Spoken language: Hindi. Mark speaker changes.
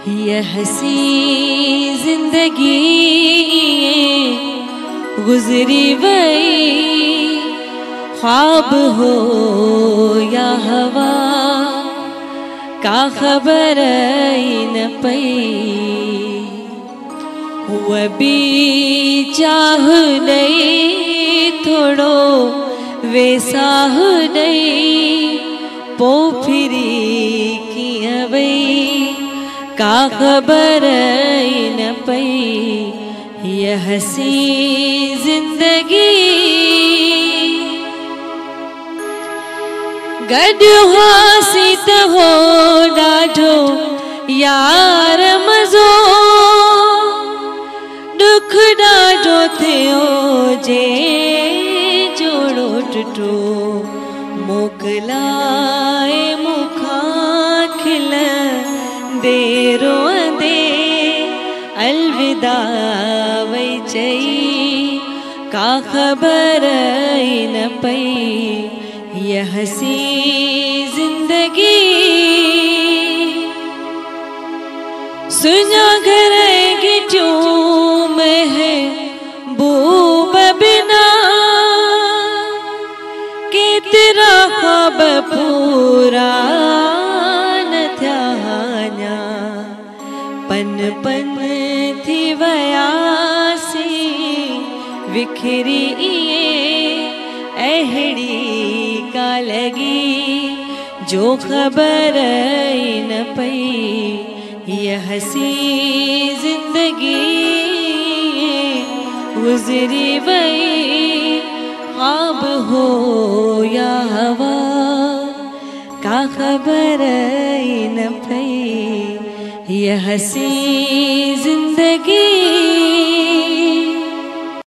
Speaker 1: ये हसी जिंदगी गुजरी वही ख्वाब हो या हवा का खबर न पई हुआ भी चाह नहीं थोड़ो वेसाह नहीं पो फिरी की अवई का खबर न पई ये हसी जिंदगी गॾु हासित हो ॾाढो यार मज़ो दुख ॾाढो थियो जे जोड़ो टुटो मोकिलाए मुखां खिल दे रोंदे अलविदा वई चई का खबर न पई ये हसी जिंदगी सुना घर गिट्यूं महबूब बिना केतिरा ख्वाब पूरा न थिया पन पन थी वयासी विखरी अहिड़ी का लगी जो खबर न पई ये हसी जिंदगी गुजरी वही ख्वाब हो या हवा का खबर न पई ये हसी जिंदगी